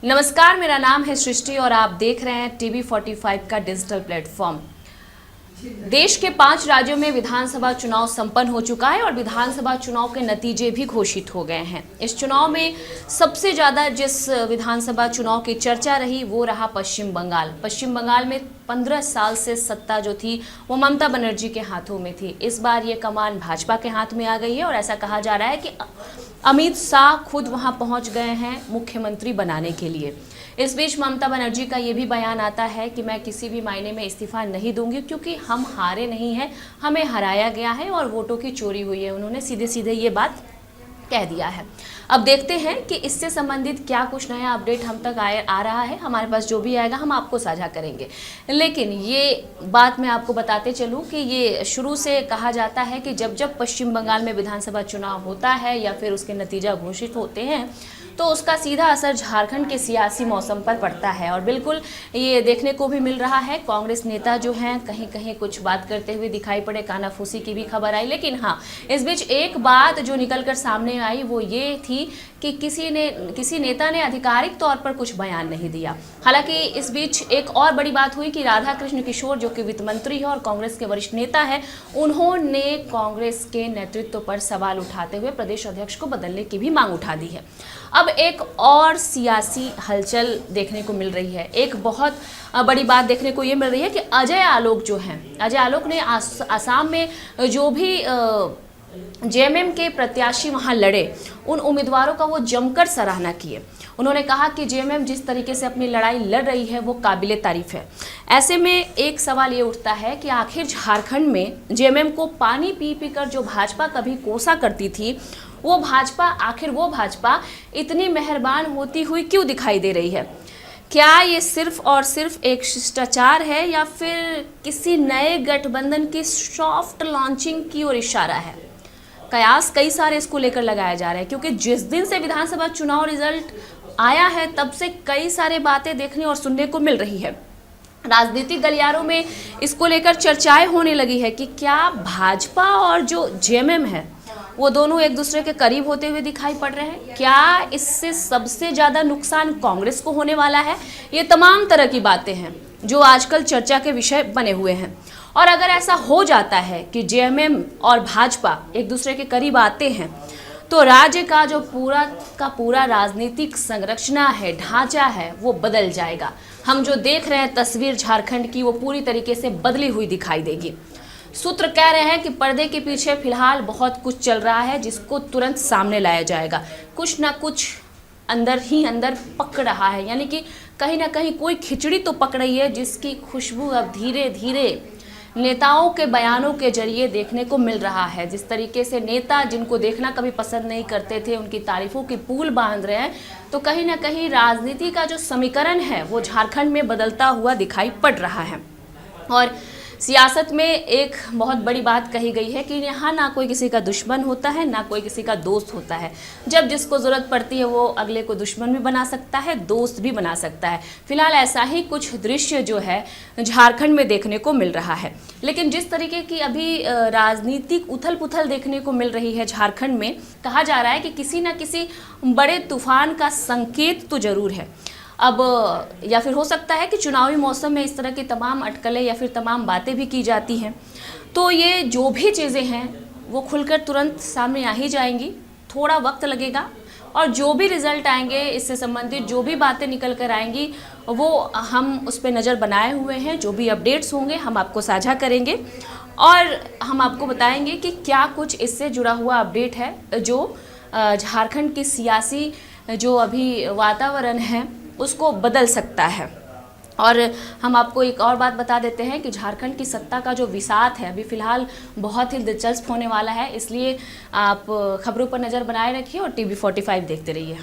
नमस्कार, मेरा नाम है सृष्टि और आप देख रहे हैं टीवी 45 का डिजिटल प्लेटफॉर्म। देश के 5 राज्यों में विधानसभा चुनाव संपन्न हो चुका है और विधानसभा चुनाव के नतीजे भी घोषित हो गए हैं। इस चुनाव में सबसे ज्यादा जिस विधानसभा चुनाव की चर्चा रही वो रहा पश्चिम बंगाल। पश्चिम बंगाल में 15 साल से सत्ता जो थी वो ममता बनर्जी के हाथों में थी। इस बार ये कमान भाजपा के हाथ में आ गई है और ऐसा कहा जा रहा है कि अमित शाह खुद वहां पहुंच गए हैं मुख्यमंत्री बनाने के लिए। इस बीच ममता बनर्जी का ये भी बयान आता है कि मैं किसी भी मायने में इस्तीफा नहीं दूंगी क्योंकि हम हारे नहीं हैं, हमें हराया गया है और वोटों की चोरी हुई है। उन्होंने सीधे सीधे ये बात कह दिया है। अब देखते हैं कि इससे संबंधित क्या कुछ नया अपडेट हम तक आ रहा है। हमारे पास जो भी आएगा हम आपको साझा करेंगे, लेकिन ये बात मैं आपको बताते चलूं कि ये शुरू से कहा जाता है कि जब जब पश्चिम बंगाल में विधानसभा चुनाव होता है या फिर उसके नतीजा घोषित होते हैं तो उसका सीधा असर झारखंड के सियासी मौसम पर पड़ता है। और बिल्कुल ये देखने को भी मिल रहा है, कांग्रेस नेता जो हैं कहीं कहीं कुछ बात करते हुए दिखाई पड़े, कानाफूसी की भी खबर आई। लेकिन हाँ, इस बीच एक बात जो निकलकर सामने आई वो ये थी कि किसी नेता ने आधिकारिक तौर पर कुछ बयान नहीं दिया। हालांकि इस बीच एक और बड़ी बात हुई कि राधा कृष्ण किशोर जो कि वित्त मंत्री है और कांग्रेस के वरिष्ठ नेता है, उन्होंने कांग्रेस के नेतृत्व पर सवाल उठाते हुए प्रदेश अध्यक्ष को बदलने की भी मांग उठा दी है। अब एक और सियासी हलचल देखने को मिल रही है। एक बहुत बड़ी बात देखने को ये मिल रही है कि अजय आलोक जो हैं, अजय आलोक ने आसाम में जो भी जेएमएम के प्रत्याशी वहां लड़े उन उम्मीदवारों का वो जमकर सराहना किए। उन्होंने कहा कि जेएमएम जिस तरीके से अपनी लड़ाई लड़ रही है वो काबिले तारीफ है। ऐसे में एक सवाल ये उठता है कि आखिर झारखंड में जेएमएम को पानी पी पी कर जो भाजपा कभी कोसा करती थी वो भाजपा इतनी मेहरबान होती हुई क्यों दिखाई दे रही है? क्या ये सिर्फ और सिर्फ एक शिष्टाचार है या फिर किसी नए गठबंधन की सॉफ्ट लॉन्चिंग की ओर इशारा है? कयास कई सारे इसको लेकर लगाया जा रहा है क्योंकि जिस दिन से विधानसभा चुनाव रिजल्ट आया है तब से कई सारे बातें देखने और सुनने को मिल रही है। राजनीतिक गलियारों में इसको लेकर चर्चाएं होने लगी है कि क्या भाजपा और जो जेएमएम है वो दोनों एक दूसरे के करीब होते हुए दिखाई पड़ रहे हैं। क्या इससे सबसे ज्यादा नुकसान कांग्रेस को होने वाला है? ये तमाम तरह की बातें हैं जो आजकल चर्चा के विषय बने हुए हैं। और अगर ऐसा हो जाता है कि जेएमएम और भाजपा एक दूसरे के करीब आते हैं तो राज्य का जो पूरा राजनीतिक संरचना है, ढांचा है, वो बदल जाएगा। हम जो देख रहे हैं तस्वीर झारखंड की वो पूरी तरीके से बदली हुई दिखाई देगी। सूत्र कह रहे हैं कि पर्दे के पीछे फिलहाल बहुत कुछ चल रहा है जिसको तुरंत सामने लाया जाएगा। कुछ ना कुछ अंदर ही अंदर पक रहा है, यानी कि कहीं ना कहीं कोई खिचड़ी तो पक रही है जिसकी खुशबू अब धीरे धीरे नेताओं के बयानों के जरिए देखने को मिल रहा है। जिस तरीके से नेता जिनको देखना कभी पसंद नहीं करते थे उनकी तारीफों की पुल बांध रहे हैं, तो कहीं ना कहीं राजनीति का जो समीकरण है वो झारखंड में बदलता हुआ दिखाई पड़ रहा है। और सियासत में एक बहुत बड़ी बात कही गई है कि यहाँ ना कोई किसी का दुश्मन होता है ना कोई किसी का दोस्त होता है। जब जिसको ज़रूरत पड़ती है वो अगले को दुश्मन भी बना सकता है, दोस्त भी बना सकता है। फिलहाल ऐसा ही कुछ दृश्य जो है झारखंड में देखने को मिल रहा है। लेकिन जिस तरीके की अभी राजनीतिक उथल पुथल देखने को मिल रही है झारखंड में, कहा जा रहा है कि किसी न किसी बड़े तूफान का संकेत तो ज़रूर है। अब या फिर हो सकता है कि चुनावी मौसम में इस तरह की तमाम अटकलें या फिर तमाम बातें भी की जाती हैं, तो ये जो भी चीज़ें हैं वो खुलकर तुरंत सामने आ ही जाएंगी। थोड़ा वक्त लगेगा और जो भी रिज़ल्ट आएंगे, इससे संबंधित जो भी बातें निकल कर आएंगी वो हम उस पर नज़र बनाए हुए हैं। जो भी अपडेट्स होंगे हम आपको साझा करेंगे और हम आपको बताएंगे कि क्या कुछ इससे जुड़ा हुआ अपडेट है जो झारखंड की सियासी जो अभी वातावरण है उसको बदल सकता है। और हम आपको एक और बात बता देते हैं कि झारखंड की सत्ता का जो विसात है अभी फ़िलहाल बहुत ही दिलचस्प होने वाला है, इसलिए आप खबरों पर नज़र बनाए रखिए और टीवी 45 देखते रहिए।